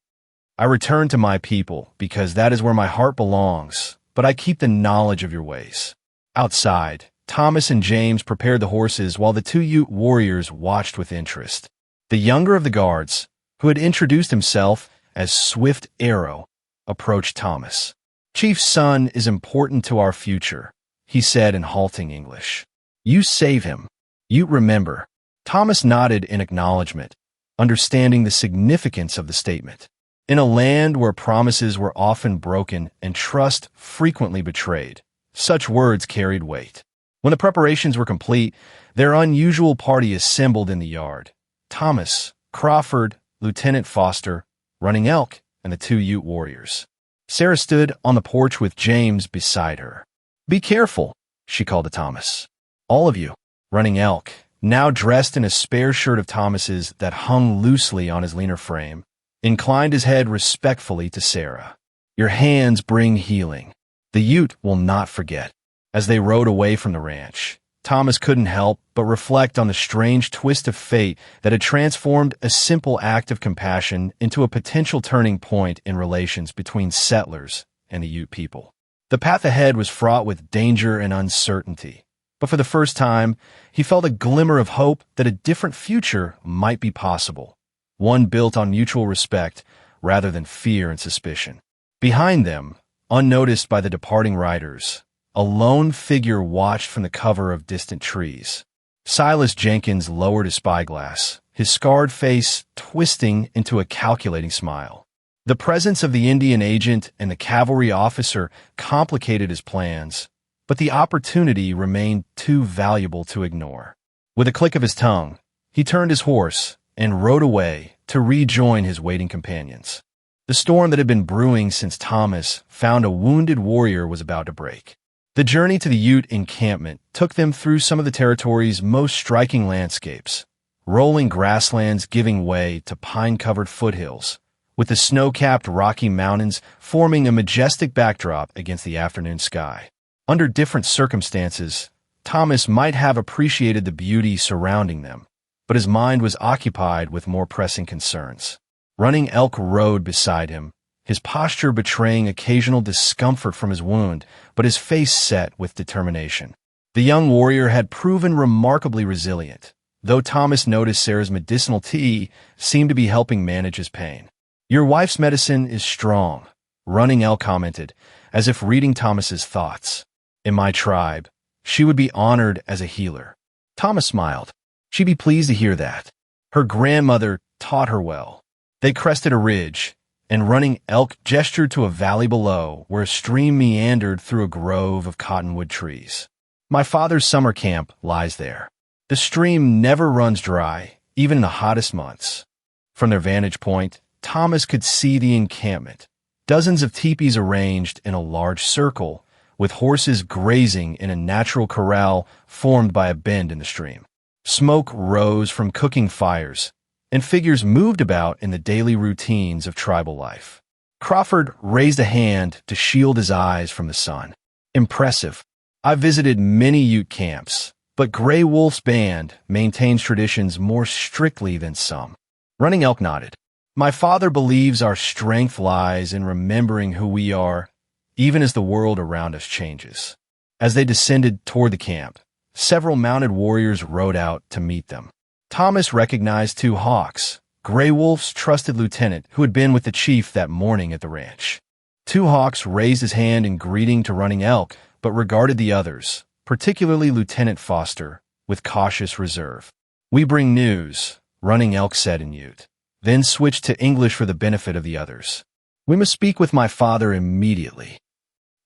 I return to my people because that is where my heart belongs, but I keep the knowledge of your ways. Outside, Thomas and James prepared the horses while the two Ute warriors watched with interest. The younger of the guards, who had introduced himself as Swift Arrow, approached Thomas. Chief's son is important to our future, he said in halting English. You save him. You remember. Thomas nodded in acknowledgement, understanding the significance of the statement. In a land where promises were often broken and trust frequently betrayed, such words carried weight. When the preparations were complete, their unusual party assembled in the yard. Thomas, Crawford, Lieutenant Foster, Running Elk, and the two Ute warriors. Sarah stood on the porch with James beside her. Be careful, she called to Thomas. All of you. Running Elk, now dressed in a spare shirt of Thomas's that hung loosely on his leaner frame, inclined his head respectfully to Sarah. Your hands bring healing. The Ute will not forget. As they rode away from the ranch, Thomas couldn't help but reflect on the strange twist of fate that had transformed a simple act of compassion into a potential turning point in relations between settlers and the Ute people. The path ahead was fraught with danger and uncertainty, but for the first time, he felt a glimmer of hope that a different future might be possible, one built on mutual respect rather than fear and suspicion. Behind them, unnoticed by the departing riders, a lone figure watched from the cover of distant trees. Silas Jenkins lowered his spyglass, his scarred face twisting into a calculating smile. The presence of the Indian agent and the cavalry officer complicated his plans, but the opportunity remained too valuable to ignore. With a click of his tongue, he turned his horse and rode away to rejoin his waiting companions. The storm that had been brewing since Thomas found a wounded warrior was about to break. The journey to the Ute encampment took them through some of the territory's most striking landscapes, rolling grasslands giving way to pine-covered foothills, with the snow-capped Rocky Mountains forming a majestic backdrop against the afternoon sky. Under different circumstances, Thomas might have appreciated the beauty surrounding them, but his mind was occupied with more pressing concerns. Running Elk rode beside him, his posture betraying occasional discomfort from his wound, but his face set with determination. The young warrior had proven remarkably resilient, though Thomas noticed Sarah's medicinal tea seemed to be helping manage his pain. "Your wife's medicine is strong," Running Elk commented, as if reading Thomas's thoughts. "In my tribe, she would be honored as a healer." Thomas smiled. She'd be pleased to hear that. Her grandmother taught her well. They crested a ridge, and Running Elk gestured to a valley below where a stream meandered through a grove of cottonwood trees. "My father's summer camp lies there. The stream never runs dry, even in the hottest months." From their vantage point, Thomas could see the encampment, dozens of teepees arranged in a large circle, with horses grazing in a natural corral formed by a bend in the stream. Smoke rose from cooking fires, and figures moved about in the daily routines of tribal life. Crawford raised a hand to shield his eyes from the sun. "Impressive. I've visited many Ute camps, but Gray Wolf's band maintains traditions more strictly than some." Running Elk nodded. "My father believes our strength lies in remembering who we are, even as the world around us changes." As they descended toward the camp, several mounted warriors rode out to meet them. Thomas recognized Two Hawks, Gray Wolf's trusted lieutenant who had been with the chief that morning at the ranch. Two Hawks raised his hand in greeting to Running Elk, but regarded the others, particularly Lieutenant Foster, with cautious reserve. "We bring news," Running Elk said in Ute, then switched to English for the benefit of the others. "We must speak with my father immediately."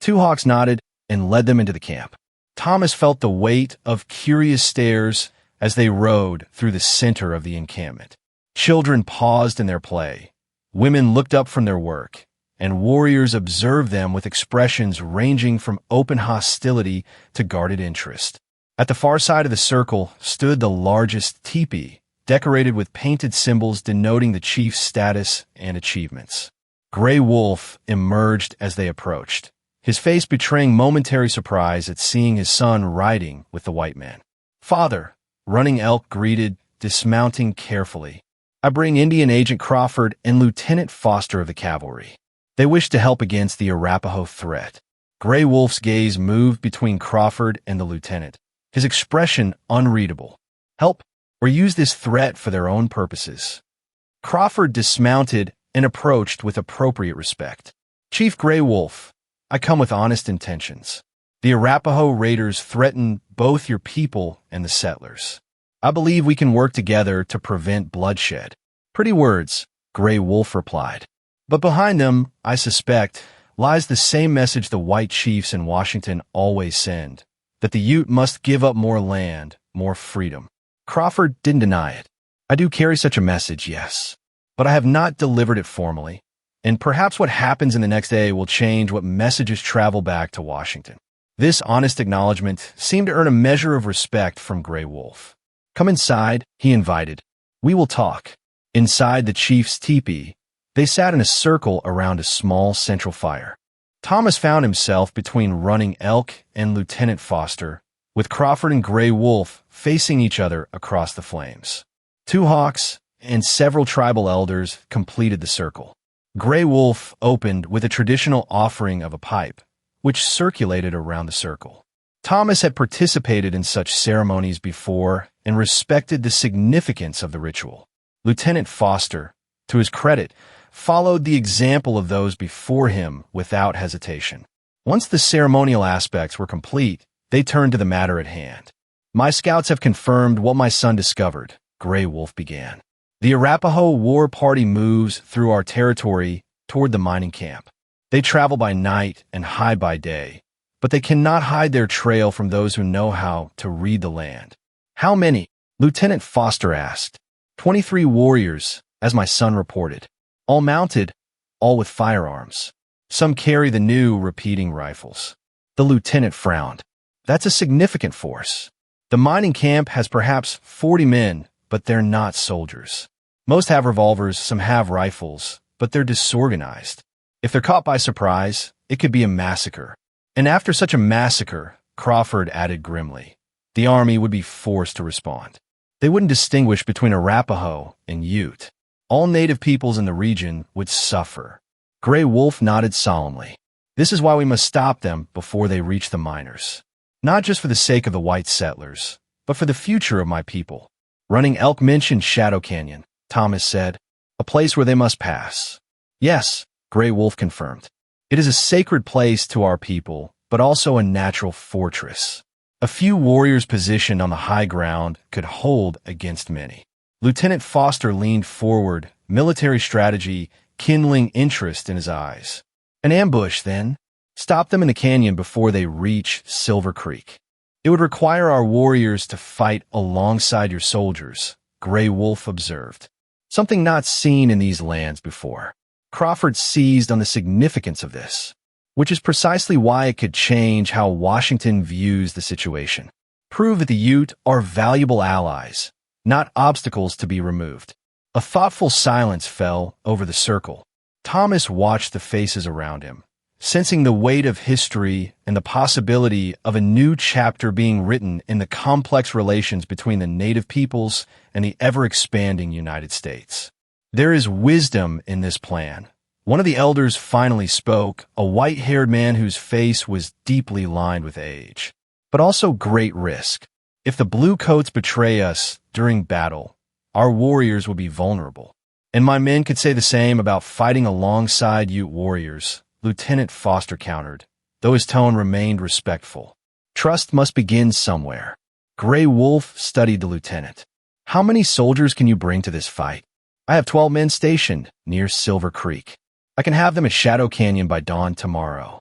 Two Hawks nodded and led them into the camp. Thomas felt the weight of curious stares as they rode through the center of the encampment. Children paused in their play, women looked up from their work, and warriors observed them with expressions ranging from open hostility to guarded interest. At the far side of the circle stood the largest teepee, decorated with painted symbols denoting the chief's status and achievements. Gray Wolf emerged as they approached, his face betraying momentary surprise at seeing his son riding with the white man. "Father," Running Elk greeted, dismounting carefully, "I bring Indian Agent Crawford and Lieutenant Foster of the cavalry. They wish to help against the Arapaho threat." Gray Wolf's gaze moved between Crawford and the lieutenant, his expression unreadable. "Help, or use this threat for their own purposes?" Crawford dismounted and approached with appropriate respect. "Chief Gray Wolf, I come with honest intentions. The Arapaho raiders threaten both your people and the settlers. I believe we can work together to prevent bloodshed." "Pretty words," Gray Wolf replied. "But behind them, I suspect, lies the same message the white chiefs in Washington always send, that the Ute must give up more land, more freedom." Crawford didn't deny it. "I do carry such a message, yes, but I have not delivered it formally, and perhaps what happens in the next day will change what messages travel back to Washington." This honest acknowledgement seemed to earn a measure of respect from Gray Wolf. "Come inside," he invited. "We will talk." Inside the chief's teepee, they sat in a circle around a small central fire. Thomas found himself between Running Elk and Lieutenant Foster, with Crawford and Gray Wolf facing each other across the flames. Two hawks and several tribal elders completed the circle. Gray Wolf opened with a traditional offering of a pipe, which circulated around the circle. Thomas had participated in such ceremonies before and respected the significance of the ritual. Lieutenant Foster, to his credit, followed the example of those before him without hesitation. Once the ceremonial aspects were complete, they turned to the matter at hand. "My scouts have confirmed what my son discovered," Gray Wolf began. "The Arapaho War Party moves through our territory toward the mining camp. They travel by night and hide by day, but they cannot hide their trail from those who know how to read the land." "How many?" Lieutenant Foster asked. 23 warriors, as my son reported. All mounted, all with firearms. Some carry the new repeating rifles." The lieutenant frowned. "That's a significant force. The mining camp has perhaps 40 men, but they're not soldiers. Most have revolvers, some have rifles, but they're disorganized. If they're caught by surprise, it could be a massacre. And after such a massacre," Crawford added grimly, "the army would be forced to respond. They wouldn't distinguish between Arapaho and Ute. All native peoples in the region would suffer." Gray Wolf nodded solemnly. "This is why we must stop them before they reach the miners. Not just for the sake of the white settlers, but for the future of my people." "Running Elk mentioned Shadow Canyon," Thomas said, "a place where they must pass." "Yes," Gray Wolf confirmed. "It is a sacred place to our people, but also a natural fortress. A few warriors positioned on the high ground could hold against many." Lieutenant Foster leaned forward, military strategy kindling interest in his eyes. "An ambush, then? Stop them in the canyon before they reach Silver Creek. It would require our warriors to fight alongside your soldiers," Gray Wolf observed. "Something not seen in these lands before." Crawford seized on the significance of this, which is precisely why it could change how Washington views the situation. Prove that the Ute are valuable allies, not obstacles to be removed. A thoughtful silence fell over the circle. Thomas watched the faces around him, sensing the weight of history and the possibility of a new chapter being written in the complex relations between the native peoples and the ever-expanding United States. "There is wisdom in this plan." One of the elders finally spoke, a white-haired man whose face was deeply lined with age, but also great risk. "If the Bluecoats betray us during battle, our warriors will be vulnerable. And my men could say the same about fighting alongside Ute warriors," Lieutenant Foster countered, though his tone remained respectful. "Trust must begin somewhere." Gray Wolf studied the lieutenant. "How many soldiers can you bring to this fight?" "I have 12 men stationed near Silver Creek. I can have them at Shadow Canyon by dawn tomorrow."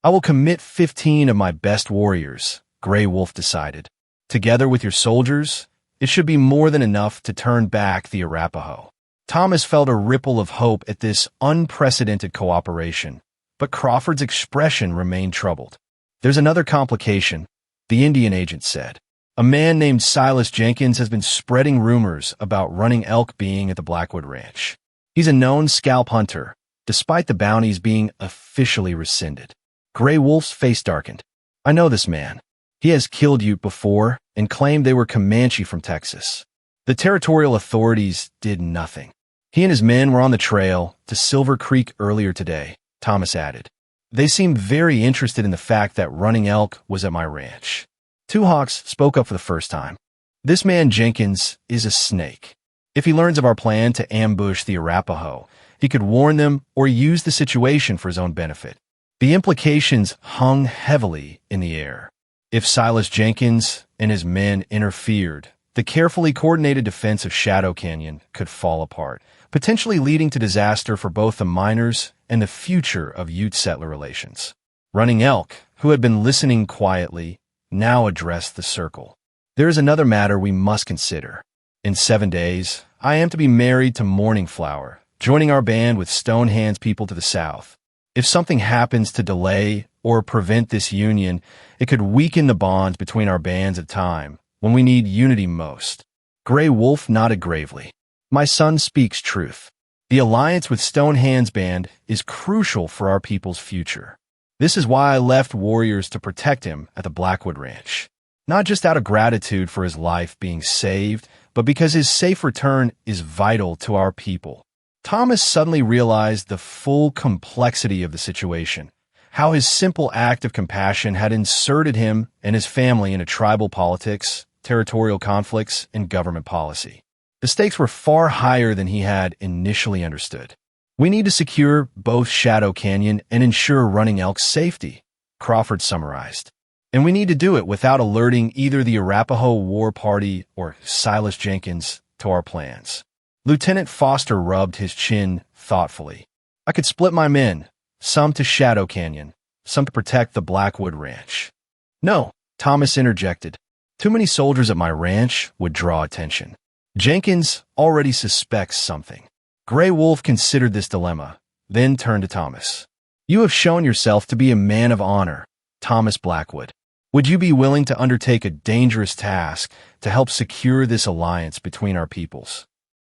"I will commit 15 of my best warriors," Gray Wolf decided. "Together with your soldiers, it should be more than enough to turn back the Arapaho." Thomas felt a ripple of hope at this unprecedented cooperation, but Crawford's expression remained troubled. "There's another complication," the Indian agent said. "A man named Silas Jenkins has been spreading rumors about Running Elk being at the Blackwood Ranch. He's a known scalp hunter, despite the bounties being officially rescinded." Gray Wolf's face darkened. "I know this man. He has killed Ute before and claimed they were Comanche from Texas. The territorial authorities did nothing. He and his men were on the trail to Silver Creek earlier today," Thomas added. "They seemed very interested in the fact that Running Elk was at my ranch." Two Hawks spoke up for the first time. "This man Jenkins is a snake. If he learns of our plan to ambush the Arapaho, he could warn them or use the situation for his own benefit." The implications hung heavily in the air. If Silas Jenkins and his men interfered, the carefully coordinated defense of Shadow Canyon could fall apart, potentially leading to disaster for both the miners and the future of Ute settler relations. Running Elk, who had been listening quietly, now addressed the circle. "There is another matter we must consider. In 7 days, I am to be married to Morning Flower, joining our band with Stone Hands people to the south. If something happens to delay or prevent this union, it could weaken the bonds between our bands at a time when we need unity most." Gray Wolf nodded gravely. "My son speaks truth. The alliance with Stone Hands Band is crucial for our people's future. This is why I left warriors to protect him at the Blackwood Ranch. not just out of gratitude for his life being saved, but because his safe return is vital to our people. Thomas suddenly realized the full complexity of the situation, how his simple act of compassion had inserted him and his family into tribal politics, territorial conflicts, and government policy. The stakes were far higher than he had initially understood. "We need to secure both Shadow Canyon and ensure Running Elk's safety," Crawford summarized. "And we need to do it without alerting either the Arapaho War Party or Silas Jenkins to our plans." Lieutenant Foster rubbed his chin thoughtfully. "I could split my men, some to Shadow Canyon, some to protect the Blackwood Ranch." "No," Thomas interjected. "Too many soldiers at my ranch would draw attention. Jenkins already suspects something." Gray Wolf considered this dilemma, then turned to Thomas. "You have shown yourself to be a man of honor, Thomas Blackwood. Would you be willing to undertake a dangerous task to help secure this alliance between our peoples?"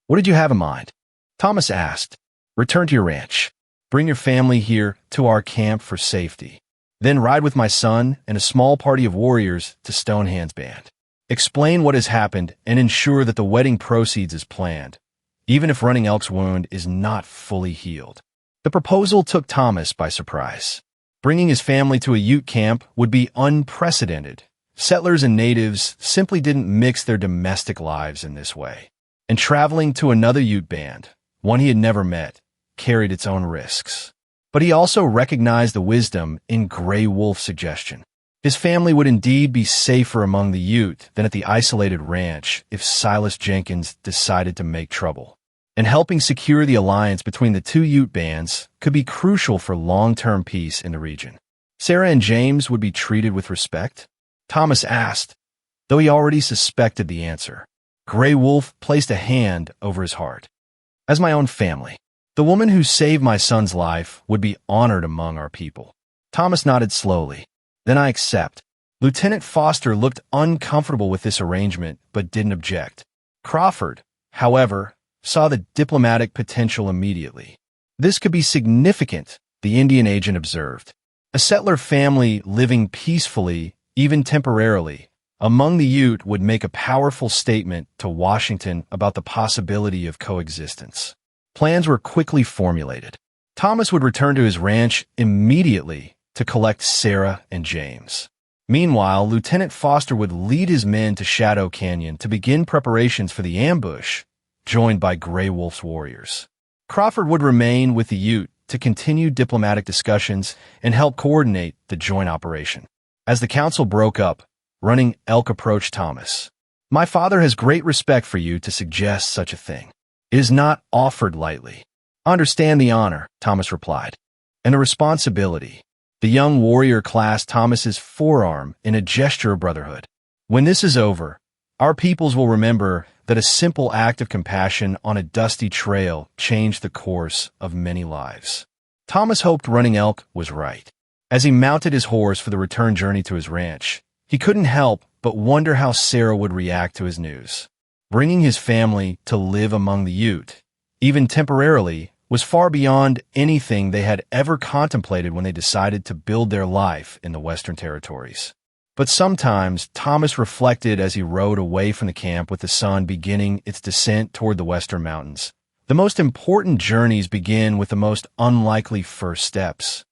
"What did you have in mind?" Thomas asked. "Return to your ranch. Bring your family here to our camp for safety. Then ride with my son and a small party of warriors to Stonehand's band. Explain what has happened and ensure that the wedding proceeds as planned, even if Running Elk's wound is not fully healed." The proposal took Thomas by surprise. Bringing his family to a Ute camp would be unprecedented. Settlers and natives simply didn't mix their domestic lives in this way. And traveling to another Ute band, one he had never met, carried its own risks. But he also recognized the wisdom in Gray Wolf's suggestion. His family would indeed be safer among the Ute than at the isolated ranch if Silas Jenkins decided to make trouble. And helping secure the alliance between the two Ute bands could be crucial for long-term peace in the region. "Sarah and James would be treated with respect?" Thomas asked, though he already suspected the answer. Gray Wolf placed a hand over his heart. "As my own family. The woman who saved my son's life would be honored among our people." Thomas nodded slowly. "Then I accept." Lieutenant Foster looked uncomfortable with this arrangement, but didn't object. Crawford, however, saw the diplomatic potential immediately. "This could be significant," the Indian agent observed. "A settler family living peacefully, even temporarily, among the Ute would make a powerful statement to Washington about the possibility of coexistence." Plans were quickly formulated. Thomas would return to his ranch immediately to collect Sarah and James. Meanwhile, Lieutenant Foster would lead his men to Shadow Canyon to begin preparations for the ambush, joined by Gray Wolf's warriors. Crawford would remain with the Ute to continue diplomatic discussions and help coordinate the joint operation. As the council broke up, Running Elk approached Thomas. "My father has great respect for you to suggest such a thing. It is not offered lightly." "I understand the honor," Thomas replied, "and the responsibility." The young warrior clasped Thomas's forearm in a gesture of brotherhood. "When this is over, our peoples will remember that a simple act of compassion on a dusty trail changed the course of many lives." Thomas hoped Running Elk was right. As he mounted his horse for the return journey to his ranch, he couldn't help but wonder how Sarah would react to his news. Bringing his family to live among the Ute, even temporarily, was far beyond anything they had ever contemplated when they decided to build their life in the Western Territories. But sometimes Thomas reflected as he rode away from the camp with the sun beginning its descent toward the Western Mountains. The most important journeys begin with the most unlikely first steps.